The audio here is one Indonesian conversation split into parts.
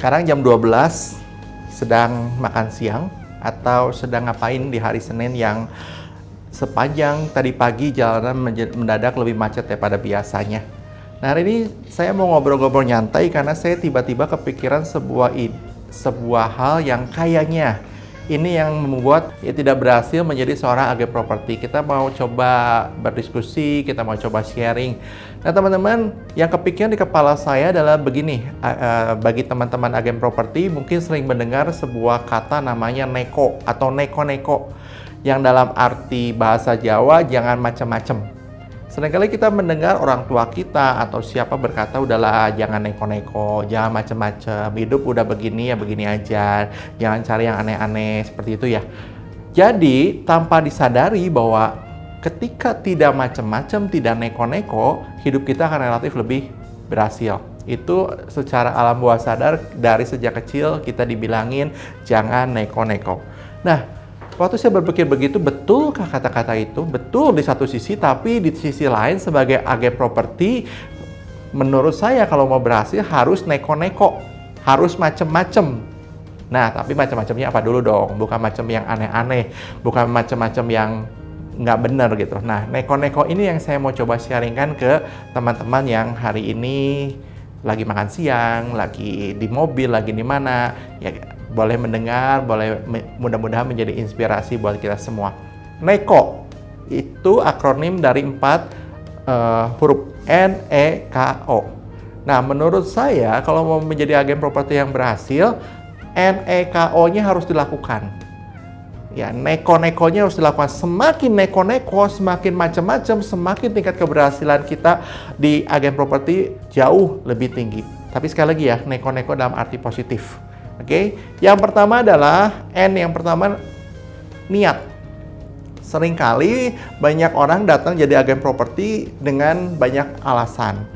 Sekarang jam 12, sedang makan siang atau sedang ngapain di hari Senin yang sepanjang tadi pagi jalanan mendadak lebih macet daripada biasanya. Nah, hari ini saya mau ngobrol-ngobrol nyantai karena saya tiba-tiba kepikiran sebuah hal yang kayaknya ini yang membuat tidak berhasil menjadi seorang agen properti. Kita mau coba berdiskusi, kita mau coba sharing. Nah, teman-teman, yang kepikiran di kepala saya adalah begini. Bagi teman-teman agen properti, mungkin sering mendengar sebuah kata namanya neko atau neko-neko. Yang dalam arti bahasa Jawa, jangan macam-macam. Seringkali kita mendengar orang tua kita atau siapa berkata, udahlah jangan neko-neko, jangan macam-macam, hidup udah begini ya begini aja, jangan cari yang aneh-aneh, seperti itu ya. Jadi, tanpa disadari bahwa ketika tidak macam-macam, tidak neko-neko, hidup kita akan relatif lebih berhasil. Itu secara alam bawah sadar dari sejak kecil kita dibilangin jangan neko-neko. Nah, waktu saya berpikir begitu, betulkah kata-kata itu? Betul di satu sisi, tapi di sisi lain sebagai agen properti, menurut saya kalau mau berhasil harus neko-neko, harus macem-macem. Nah, tapi macam-macamnya apa dulu dong? Bukan macam yang aneh-aneh, bukan macam-macam yang nggak benar gitu. Nah, neko-neko ini yang saya mau coba sharingkan ke teman-teman yang hari ini lagi makan siang, lagi di mobil, lagi di mana, ya boleh mendengar, boleh mudah-mudahan menjadi inspirasi buat kita semua. Neko itu akronim dari 4 huruf N-E-K-O. Nah, menurut saya kalau mau menjadi agen properti yang berhasil, N-E-K-O-nya harus dilakukan. Ya, neko-nekonya harus dilakukan. Semakin neko-neko, semakin macam-macam, semakin tingkat keberhasilan kita di agen properti jauh lebih tinggi. Tapi sekali lagi ya, neko-neko dalam arti positif. Oke, yang pertama adalah N, yang pertama niat. Seringkali banyak orang datang jadi agen properti dengan banyak alasan.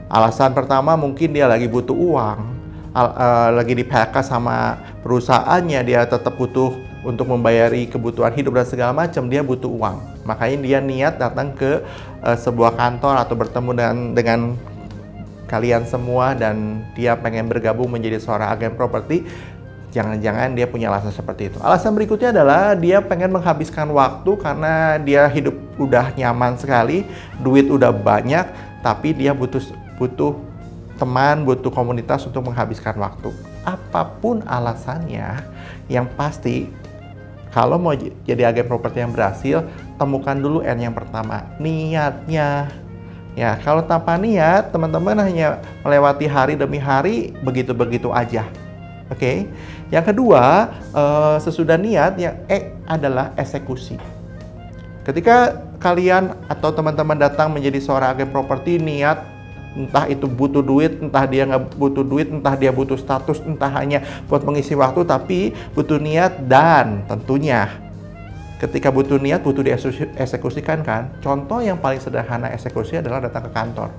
Alasan pertama mungkin dia lagi butuh uang, lagi di PHK sama perusahaannya, dia tetap butuh untuk membayari kebutuhan hidup dan segala macam, dia butuh uang. Makanya dia niat datang ke sebuah kantor atau bertemu dengan kalian semua dan dia pengen bergabung menjadi seorang agen properti. Jangan-jangan dia punya alasan seperti itu. Alasan berikutnya adalah dia pengen menghabiskan waktu karena dia hidup udah nyaman sekali, duit udah banyak, tapi dia butuh teman, butuh komunitas untuk menghabiskan waktu. Apapun alasannya, yang pasti kalau mau jadi agen properti yang berhasil, temukan dulu N yang pertama, niatnya. Ya, kalau tanpa niat, teman-teman hanya melewati hari demi hari, begitu-begitu aja. Oke. Yang kedua, sesudah niat, yang E adalah eksekusi. Ketika kalian atau teman-teman datang menjadi seorang agen properti, niat, entah itu butuh duit, entah dia nggak butuh duit, entah dia butuh status, entah hanya buat mengisi waktu, tapi butuh niat dan tentunya ketika butuh niat, butuh dieksekusikan kan. Contoh yang paling sederhana eksekusi adalah datang ke kantor.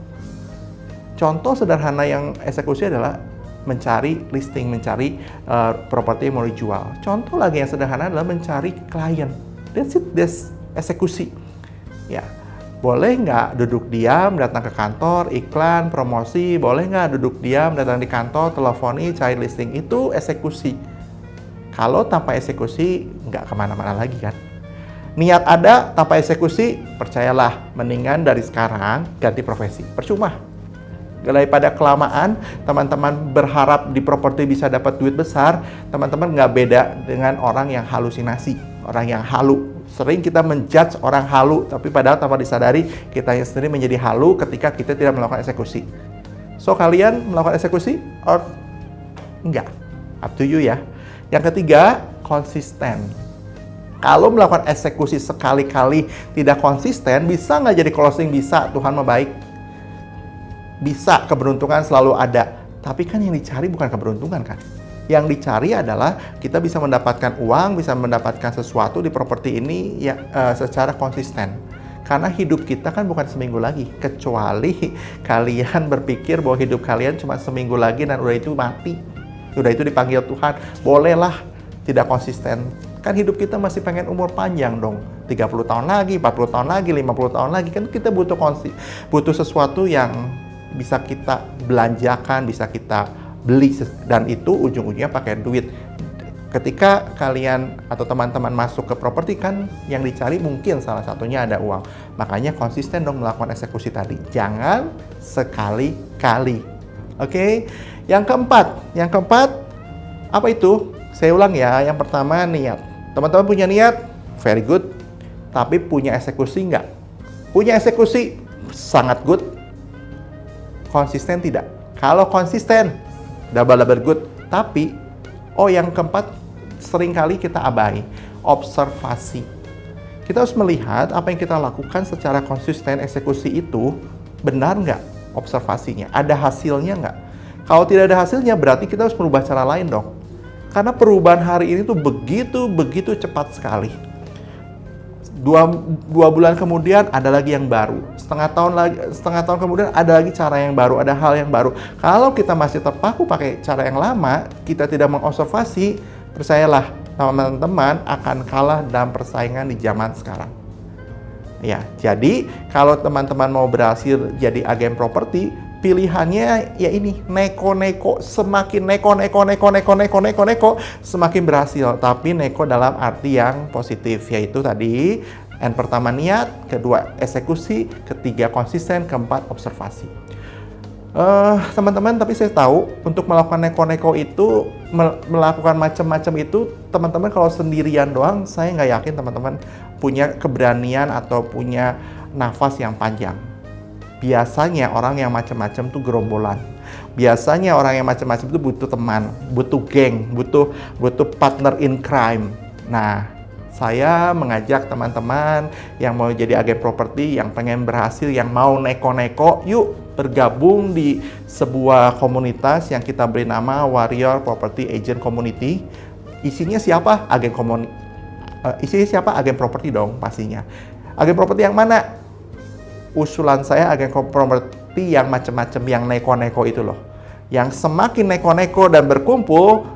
Contoh sederhana yang eksekusi adalah mencari listing, mencari properti yang mau dijual. Contoh lagi yang sederhana adalah mencari klien. That's it, that's eksekusi. Ya, boleh nggak duduk diam, datang ke kantor, iklan, promosi, boleh nggak duduk diam, datang di kantor, telefoni, cari listing, itu eksekusi. Kalau tanpa eksekusi, nggak kemana-mana lagi kan. Niat ada, tanpa eksekusi, percayalah, mendingan dari sekarang ganti profesi. Percuma. Daripada kelamaan, teman-teman berharap di properti bisa dapat duit besar, teman-teman nggak beda dengan orang yang halusinasi, orang yang halu. Sering kita menjudge orang halu, tapi padahal tanpa disadari, kita sendiri menjadi halu ketika kita tidak melakukan eksekusi. So, kalian melakukan eksekusi or enggak? Up to you ya. Yang ketiga, konsisten. Kalau melakukan eksekusi sekali-kali tidak konsisten, bisa nggak jadi closing? Bisa, Tuhan mah baik. Bisa, keberuntungan selalu ada. Tapi kan yang dicari bukan keberuntungan kan? Yang dicari adalah kita bisa mendapatkan uang, bisa mendapatkan sesuatu di properti ini ya, secara konsisten. Karena hidup kita kan bukan seminggu lagi. Kecuali kalian berpikir bahwa hidup kalian cuma seminggu lagi dan udah itu mati. Udah itu dipanggil Tuhan. Bolehlah tidak konsisten. Kan hidup kita masih pengen umur panjang dong. 30 tahun lagi, 40 tahun lagi, 50 tahun lagi. Kan kita butuh sesuatu yang bisa kita belanjakan, bisa kita beli dan itu ujung-ujungnya pakai duit. Ketika kalian atau teman-teman masuk ke properti kan yang dicari mungkin salah satunya ada uang. Makanya konsisten dong melakukan eksekusi tadi. Jangan sekali-kali. Oke? Yang keempat apa itu? Saya ulang ya. Yang pertama niat. Teman-teman punya niat? Very good. Tapi punya eksekusi nggak? Punya eksekusi? Sangat good. Konsisten tidak? Kalau konsisten, double good. Tapi, yang keempat, seringkali kita abai, observasi. Kita harus melihat apa yang kita lakukan secara konsisten, eksekusi itu benar nggak observasinya, ada hasilnya nggak? Kalau tidak ada hasilnya, berarti kita harus merubah cara lain dong. Karena perubahan hari ini tuh begitu cepat sekali. Dua bulan kemudian ada lagi yang baru, setengah tahun kemudian ada lagi cara yang baru, ada hal yang baru. Kalau kita masih terpaku pakai cara yang lama, kita tidak mengobservasi, percayalah teman-teman akan kalah dalam persaingan di zaman sekarang. Ya, jadi kalau teman-teman mau berhasil jadi agen properti, pilihannya ya ini, neko-neko, semakin neko, semakin berhasil. Tapi neko dalam arti yang positif, yaitu tadi, pertama niat, kedua eksekusi, ketiga konsisten, keempat observasi. Teman-teman, tapi saya tahu untuk melakukan neko-neko itu, melakukan macam-macam itu, teman-teman kalau sendirian doang, saya nggak yakin teman-teman punya keberanian atau punya nafas yang panjang. Biasanya orang yang macam-macam tuh gerombolan. Biasanya orang yang macam-macam itu butuh teman, butuh geng, butuh partner in crime. Nah, saya mengajak teman-teman yang mau jadi agen properti, yang pengen berhasil, yang mau neko-neko, yuk bergabung di sebuah komunitas yang kita beri nama Warrior Property Agent Community. Isinya siapa? Isinya siapa? Agen properti dong pastinya. Agen properti yang mana? Usulan saya agen properti yang macam-macam, yang neko-neko itu loh. Yang semakin neko-neko dan berkumpul,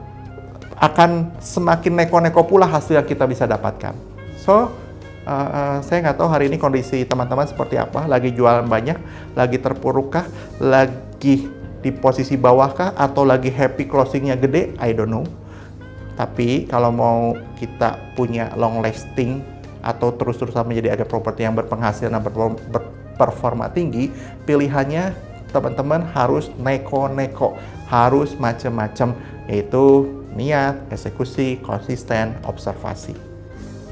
akan semakin neko-neko pula hasil yang kita bisa dapatkan. So, saya nggak tahu hari ini kondisi teman-teman seperti apa. Lagi jualan banyak, lagi terpurukkah, lagi di posisi bawahkah, atau lagi happy closingnya gede, I don't know. Tapi kalau mau kita punya long lasting atau terus-terusan menjadi agen properti yang berpenghasilan dan berperforma tinggi, pilihannya teman-teman harus neko-neko, harus macam-macam, yaitu niat, eksekusi, konsisten, observasi.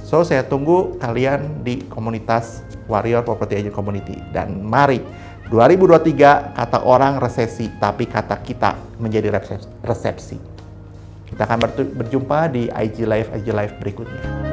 So, saya tunggu kalian di komunitas Warrior Property Agent Community. Dan mari, 2023 kata orang resesi, tapi kata kita menjadi resepsi. Kita akan berjumpa di IG Live berikutnya.